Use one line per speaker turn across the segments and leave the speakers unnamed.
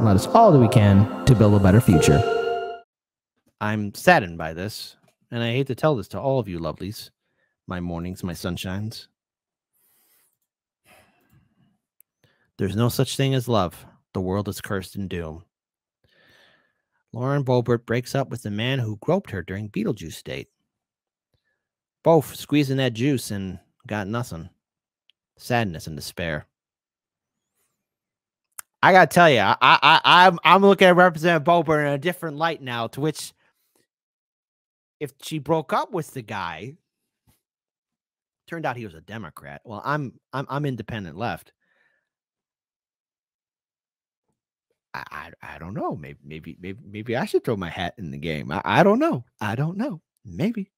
and let us all do we can to build a better future. I'm saddened by this, and I hate to tell this to all of you lovelies, my mornings, my sunshines. There's no such thing as love. The world is cursed in doom. Lauren Boebert breaks up with the man who groped her during Beetlejuice date. Both squeezing that juice and got nothing. Sadness and despair. I gotta tell you, I'm looking at Representative Boebert in a different light now. To which, if she broke up with the guy, turned out he was a Democrat. Well, I'm independent left. I don't know. Maybe I should throw my hat in the game. I don't know. I don't know. Maybe.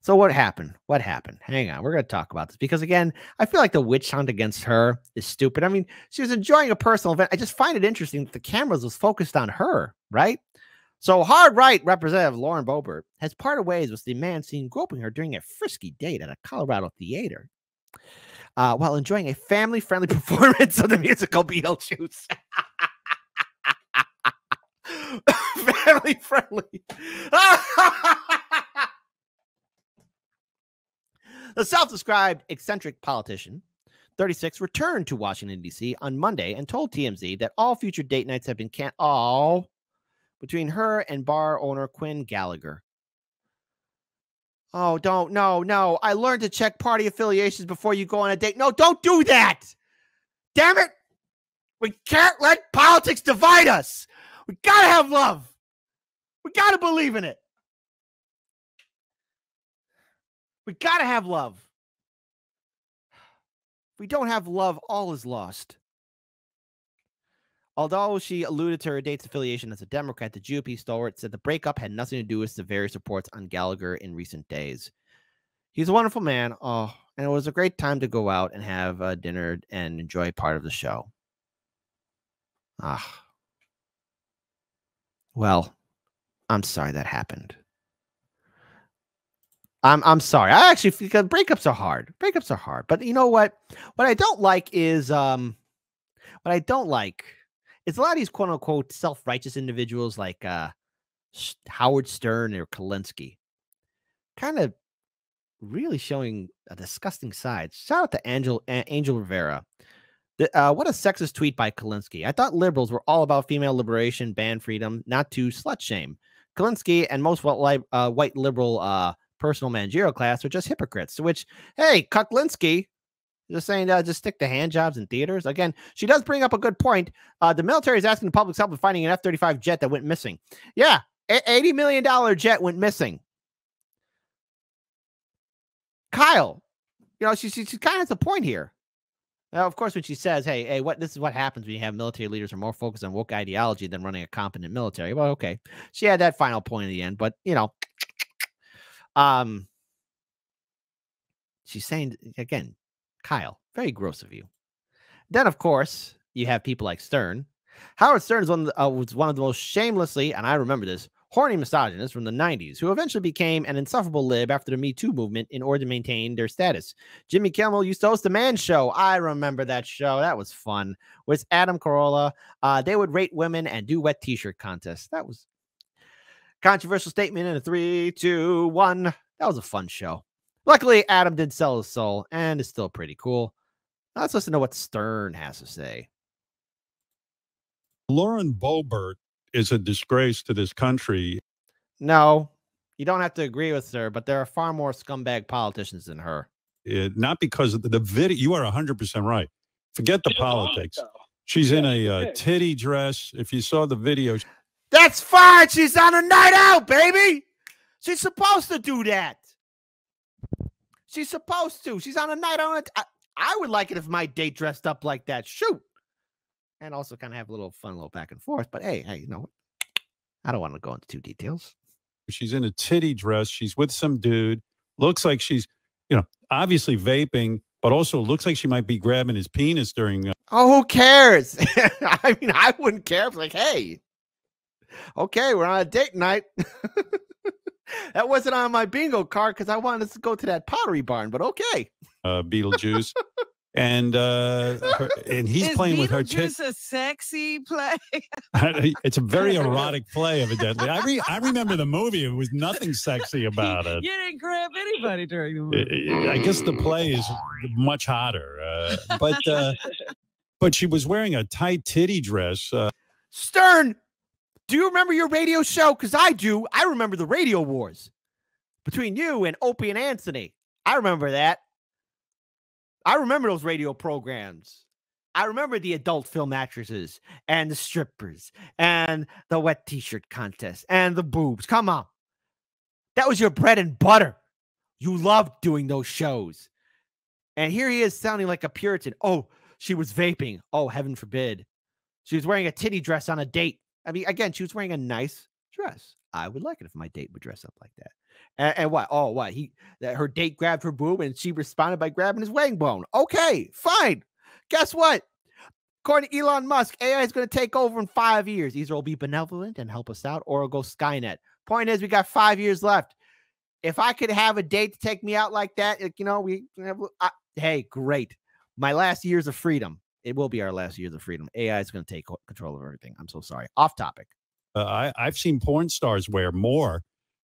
So what happened? What happened? Hang on. We're going to talk about this because, again, I feel like the witch hunt against her is stupid. I mean, she was enjoying a personal event. I just find it interesting that the cameras was focused on her, right? So hard right Representative Lauren Boebert has parted ways with the man seen groping her during a frisky date at a Colorado theater while enjoying a family-friendly performance of the musical Beetlejuice. Family friendly. The self-described eccentric politician, 36, returned to Washington, D.C. on Monday and told TMZ that all future date nights have been canceled between her and bar owner Quinn Gallagher. Oh, no. I learned to check party affiliations before you go on a date. No, don't do that. Damn it. We can't let politics divide us. We got to have love. We got to believe in it. We got to have love. If we don't have love, all is lost. Although she alluded to her date's affiliation as a Democrat, the GOP stalwart said the breakup had nothing to do with the various reports on Gallagher in recent days. He's a wonderful man. Oh, and it was a great time to go out and have dinner and enjoy part of the show. Well, I'm sorry that happened. I'm sorry. I actually think breakups are hard. Breakups are hard. But you know what? What I don't like is a lot of these quote unquote self-righteous individuals like Howard Stern or Kulinski, kind of really showing a disgusting side. Shout out to Angel Rivera. What a sexist tweet by Kulinski. I thought liberals were all about female liberation, band freedom, not to slut shame. Kulinski and most white liberal personal managerial class are just hypocrites. To which, hey, Kulinski, just saying, just stick to hand jobs in theaters. Again, she does bring up a good point. The military is asking the public's help in finding an F-35 jet that went missing. Yeah, $80 million jet went missing. Kyle, she kind of has a point here. Now, of course, when she says, hey, this is what happens when you have military leaders who are more focused on woke ideology than running a competent military. Well, okay. She had that final point at the end, but, she's saying, again, Kyle, very gross of you. Then, of course, you have people like Stern. Howard Stern is was one of the most shamelessly, and I remember this, horny misogynists from the 90s who eventually became an insufferable lib after the Me Too movement in order to maintain their status. Jimmy Kimmel used to host the Man Show. I remember that show. That was fun. With Adam Carolla. They would rate women and do wet t-shirt contests. That was controversial statement in a 3, 2, 1. That was a fun show. Luckily, Adam did sell his soul and is still pretty cool. Now let's listen to what Stern has to say.
Lauren Boebert is a disgrace to this country.
No, you don't have to agree with her, but there are far more scumbag politicians than her.
Not because of the video. You are 100% right. Forget the politics. She's in a titty dress. If you saw the video.
That's fine. She's on a night out, baby. She's supposed to do that. She's supposed to. She's on a night out. I would like it if my date dressed up like that. Shoot. And also kind of have a little fun, little back and forth. But hey, I don't want to go into too details.
She's in a titty dress. She's with some dude. Looks like she's, obviously vaping, but also looks like she might be grabbing his penis during.
Oh, who cares? I mean, I wouldn't care if hey, okay, we're on a date night. That wasn't on my bingo card because I wanted us to go to that Pottery Barn, but okay.
Beetlejuice. and and he's
Is
playing with her tit.
Beetlejuice a sexy play?
It's a very erotic play, evidently. I remember the movie. It was nothing sexy about it.
You didn't grab anybody during the movie.
I guess the play is much hotter, but she was wearing a tight titty dress.
Stern, do you remember your radio show? Because I do. I remember the radio wars between you and Opie and Anthony. I remember that. I remember those radio programs. I remember the adult film actresses and the strippers and the wet t-shirt contest and the boobs. Come on. That was your bread and butter. You loved doing those shows. And here he is sounding like a Puritan. Oh, she was vaping. Oh, heaven forbid. She was wearing a titty dress on a date. I mean, again, she was wearing a nice dress. I would like it if my date would dress up like that. And what? Oh, what? Her date grabbed her boob and she responded by grabbing his wang bone. Okay, fine. Guess what? According to Elon Musk, AI is going to take over in 5 years. Either it'll be benevolent and help us out, or it'll go Skynet. Point is, we got 5 years left. If I could have a date to take me out like that, hey, great. My last years of freedom. It will be our last years of freedom. AI is going to take control of everything. I'm so sorry. Off topic.
I've seen porn stars wear more.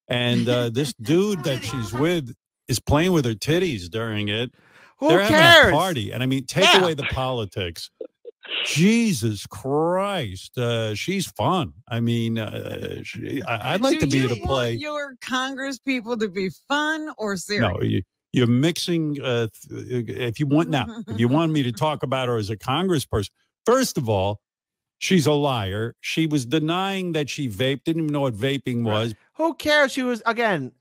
And this dude that she's with is playing with her titties during it. They're
cares?
Having a party. And I mean, take away the politics. Jesus Christ. She's fun. I mean, I'd like to be at a play.
Your Congress people to be fun or serious?
No, you're mixing. If you want me to talk about her as a congressperson, first of all, she's a liar. She was denying that she vaped, didn't even know what vaping was.
Who cares? She was, again,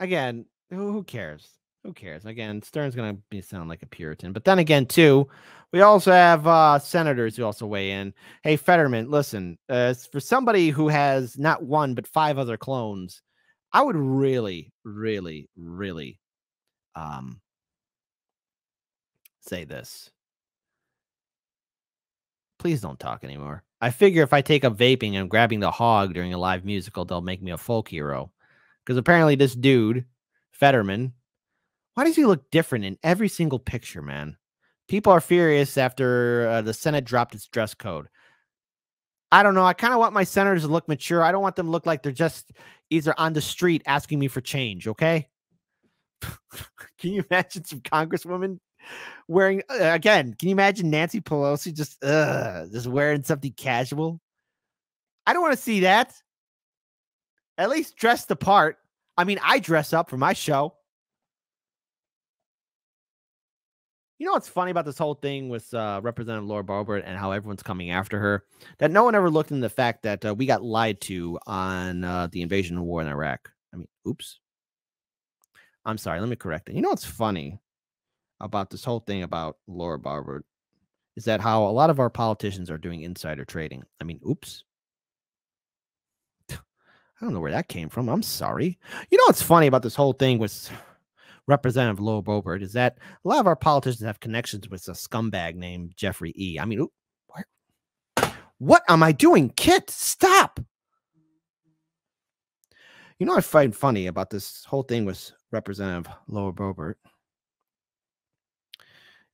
who cares? Who cares? Again, Stern's going to sound like a Puritan. But then again, too, we also have senators who also weigh in. Hey, Fetterman, listen, for somebody who has not one, but 5 other clones, I would really, really, really say this. Please don't talk anymore. I figure if I take up vaping and grabbing the hog during a live musical, they'll make me a folk hero. Because apparently this dude, Fetterman, why does he look different in every single picture, man? People are furious after the Senate dropped its dress code. I don't know. I kind of want my senators to look mature. I don't want them to look like they're just either on the street asking me for change, okay? Can you imagine some congresswomen wearing, again, can you imagine Nancy Pelosi just wearing something casual? I don't want to see that. At least dress the part. I mean, I dress up for my show. You know what's funny about this whole thing with Representative Laura Boebert and how everyone's coming after her? That no one ever looked into the fact that we got lied to on the invasion of war in Iraq. I mean, oops. I'm sorry. Let me correct it. You know what's funny about this whole thing about Laura Boebert is that how a lot of our politicians are doing insider trading. I mean, oops. I don't know where that came from. I'm sorry. You know what's funny about this whole thing with Representative Laura Boebert is that a lot of our politicians have connections with a scumbag named Jeffrey E. I mean, what am I doing? Kit, stop. You know what I find funny about this whole thing with Representative Laura Boebert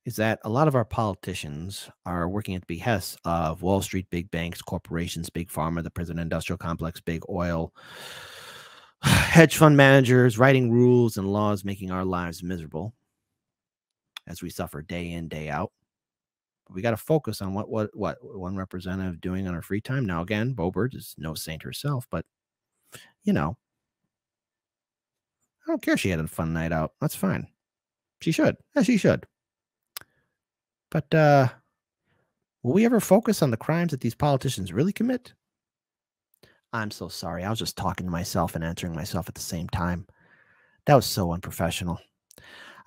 is that a lot of our politicians are working at the behest of Wall Street, big banks, corporations, big pharma, the prison industrial complex, big oil, hedge fund managers, writing rules and laws, making our lives miserable as we suffer day in, day out. But we got to focus on what one representative doing on her free time. Now, again, Boebert is no saint herself, but, you know, I don't care if she had a fun night out. That's fine. She should. Yeah, she should. But will we ever focus on the crimes that these politicians really commit? I'm so sorry. I was just talking to myself and answering myself at the same time. That was so unprofessional.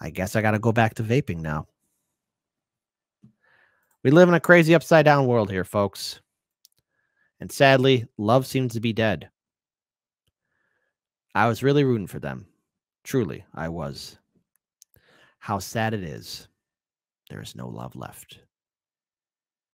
I guess I got to go back to vaping now. We live in a crazy upside down world here, folks. And sadly, love seems to be dead. I was really rooting for them. Truly, I was. How sad it is. There is no love left.